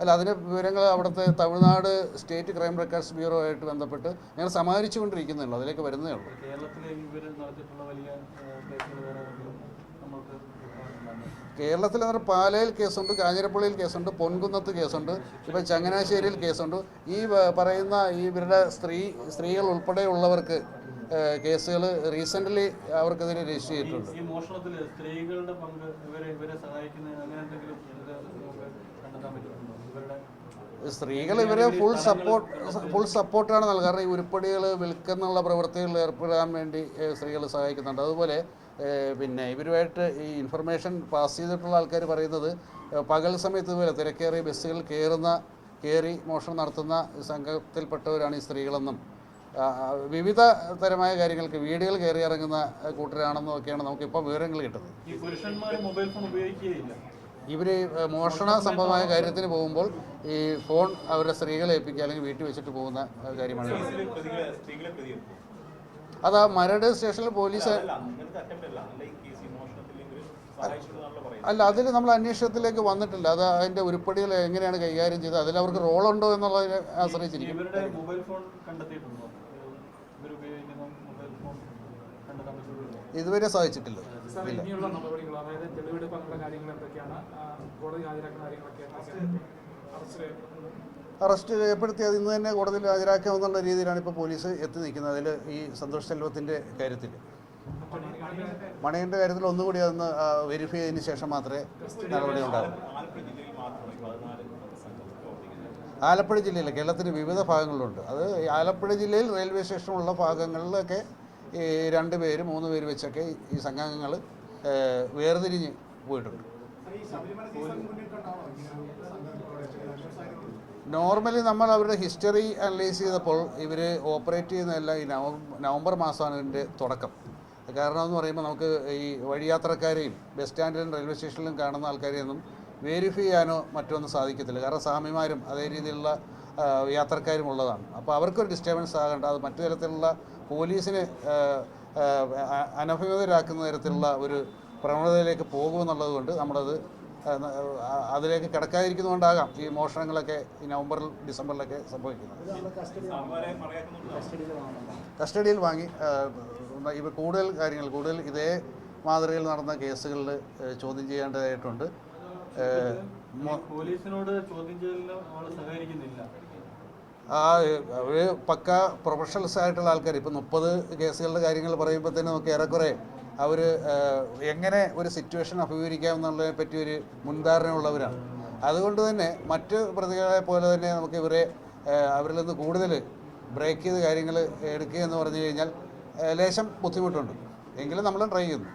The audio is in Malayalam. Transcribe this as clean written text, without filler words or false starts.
അല്ല, അതിൻ്റെ വിവരങ്ങൾ അവിടുത്തെ Tamil Nadu state crime records bureau ആയിട്ട് ബന്ധപ്പെട്ട് ഞങ്ങൾ സമാഹരിച്ചുകൊണ്ടിരിക്കുന്നുള്ളൂ, അതിലേക്ക് വരുന്നേ ഉള്ളൂ. കേരളത്തിൽ എന്ന് പറഞ്ഞാൽ പാലയിൽ കേസുണ്ട്, കാഞ്ഞിരപ്പള്ളിയിൽ കേസുണ്ട്, പൊൻകുന്നത്ത് കേസുണ്ട്, ഇപ്പോൾ ചങ്ങനാശ്ശേരിയിൽ കേസുണ്ട്. ഈ പറയുന്ന ഇവരുടെ സ്ത്രീകൾ ഉൾപ്പെടെയുള്ളവർക്ക് കേസുകൾ റീസെൻ്റ്ലി അവർക്കെതിരെ രജിസ്റ്റർ ചെയ്തിട്ടുണ്ട്. ഈ മോഷണത്തിൽ സ്ത്രീകളുടെ പങ്ക് ഇവരെ സഹായിക്കുന്ന അങ്ങനെ എന്തെങ്കിലും കണ്ടെത്താൻ പറ്റുന്നുണ്ടോ? സ്ത്രീകൾ ഇവരെ ഫുൾ സപ്പോർട്ടാണ് നൽകുക. കാരണം ഈ ഉരുപ്പടികൾ വിൽക്കുന്നുള്ള പ്രവൃത്തികളിൽ ഏർപ്പെടാൻ വേണ്ടി സ്ത്രീകൾ സഹായിക്കുന്നുണ്ട്. അതുപോലെ പിന്നെ ഇവരുമായിട്ട് ഈ ഇൻഫർമേഷൻ പാസ് ചെയ്തിട്ടുള്ള ആൾക്കാർ പറയുന്നത് പകൽ സമയത്ത് ഇതുപോലെ തിരക്കേറിയ ബസ്സുകൾ കയറി മോഷണം നടത്തുന്ന സംഘത്തിൽപ്പെട്ടവരാണ് ഈ സ്ത്രീകളെന്നും വിവിധ തരമായ കാര്യങ്ങൾക്ക് വീടുകൾ കയറി ഇറങ്ങുന്ന കൂട്ടരാണെന്നും ഒക്കെയാണ് നമുക്കിപ്പോൾ വിവരങ്ങൾ കിട്ടുന്നത്. ഇവർ മോഷണ സംഭവമായ കാര്യത്തിന് പോകുമ്പോൾ ഈ ഫോൺ അവരുടെ സ്ത്രീകളെ ഏൽപ്പിക്കുക അല്ലെങ്കിൽ വീട്ടിൽ വെച്ചിട്ട് പോകുന്ന കാര്യമാണ്. അത് ആ മരട് സ്റ്റേഷനിൽ പോലീസ് അല്ല, അതിൽ നമ്മൾ അന്വേഷണത്തിലേക്ക് വന്നിട്ടില്ല. അത് അതിൻ്റെ ഉരുപ്പടികൾ എങ്ങനെയാണ് കൈകാര്യം ചെയ്തത്, അതിൽ അവർക്ക് റോളുണ്ടോ എന്നുള്ളതിനെ ആശ്രയിച്ചിരിക്കും. ഇതുവരെ സാധിച്ചിട്ടില്ല. അറസ്റ്റ് രേഖപ്പെടുത്തി അത് ഇന്ന് തന്നെ കോടതിയിൽ ഹാജരാക്കാമെന്നുള്ള രീതിയിലാണ് ഇപ്പോൾ പോലീസ് എത്തി നിൽക്കുന്നത്. അതിൽ ഈ സന്തോഷ് സെൽവത്തിൻ്റെ കാര്യത്തിൽ, മണിയൻ്റെ കാര്യത്തിൽ ഒന്നുകൂടി അതൊന്ന് വെരിഫൈ ചെയ്തതിന് ശേഷം മാത്രമേ നടപടി ഉണ്ടാകൂ. ആലപ്പുഴ ജില്ലയിൽ കേരളത്തിൻ്റെ വിവിധ ഭാഗങ്ങളിലുണ്ട്. അത് ആലപ്പുഴ ജില്ലയിൽ റെയിൽവേ സ്റ്റേഷനുള്ള ഭാഗങ്ങളിലൊക്കെ ഈ 2 പേര് 3 പേര് വെച്ചൊക്കെ ഈ സംഘാംഗങ്ങൾ വേർതിരിഞ്ഞ് പോയിട്ടുണ്ട്. നോർമലി നമ്മൾ അവരുടെ ഹിസ്റ്ററി അനലൈസ് ചെയ്തപ്പോൾ ഇവർ ഓപ്പറേറ്റ് ചെയ്യുന്നതല്ല ഈ നവംബർ മാസമാണ് ഇതിൻ്റെ തുടക്കം. കാരണം എന്ന് പറയുമ്പോൾ നമുക്ക് ഈ വഴിയാത്രക്കാരെയും ബസ് സ്റ്റാൻഡിലും റെയിൽവേ സ്റ്റേഷനിലും കാണുന്ന ആൾക്കാരെയൊന്നും വെരിഫൈ ചെയ്യാനോ മറ്റൊന്നും സാധിക്കത്തില്ല. കാരണം സ്വാമിമാരും അതേ രീതിയിലുള്ള യാത്രക്കാരും ഉള്ളതാണ്. അപ്പോൾ അവർക്കൊരു ഡിസ്റ്റർബൻസ് ആകേണ്ട, അത് മറ്റു തരത്തിലുള്ള പോലീസിനെ അനഭിമതരാക്കുന്ന തരത്തിലുള്ള ഒരു പ്രവണതയിലേക്ക് പോകുമെന്നുള്ളത് കൊണ്ട് നമ്മളത് അതിലേക്ക് കിടക്കാതിരിക്കുന്നതുകൊണ്ടാകാം ഈ മോഷണങ്ങളൊക്കെ ഈ നവംബറിൽ ഡിസംബറിലൊക്കെ സംഭവിക്കുന്നത്. കസ്റ്റഡിയിൽ വാങ്ങി ഇപ്പോൾ കൂടുതൽ ഇതേ മാതൃകയിൽ നടന്ന കേസുകളിൽ ചോദ്യം ചെയ്യേണ്ടതായിട്ടുണ്ട്. പോലീസിനോട് ചോദ്യം ചെയ്യലിന് സഹകരിക്കുന്നില്ല. അവർ പക്ക പ്രൊഫഷണൽസ് ആയിട്ടുള്ള ആൾക്കാർ. ഇപ്പോൾ 30 കേസുകളുടെ കാര്യങ്ങൾ പറയുമ്പോൾ തന്നെ നമുക്ക് ഏറെക്കുറെ അവർ എങ്ങനെ ഒരു സിറ്റുവേഷൻ അഭിമുഖീകരിക്കാമെന്നുള്ളതിനെ പറ്റി ഒരു മുൻധാരണ ഉള്ളവരാണ്. അതുകൊണ്ട് തന്നെ മറ്റ് പ്രതികളെ പോലെ തന്നെ നമുക്ക് ഇവരെ അവരിൽ നിന്ന് കൂടുതൽ ബ്രേക്ക് ചെയ്ത് കാര്യങ്ങൾ എടുക്കുക എന്ന് പറഞ്ഞു കഴിഞ്ഞാൽ ലേശം ബുദ്ധിമുട്ടുണ്ട്. എങ്കിലും നമ്മൾ ട്രൈ ചെയ്യുന്നു.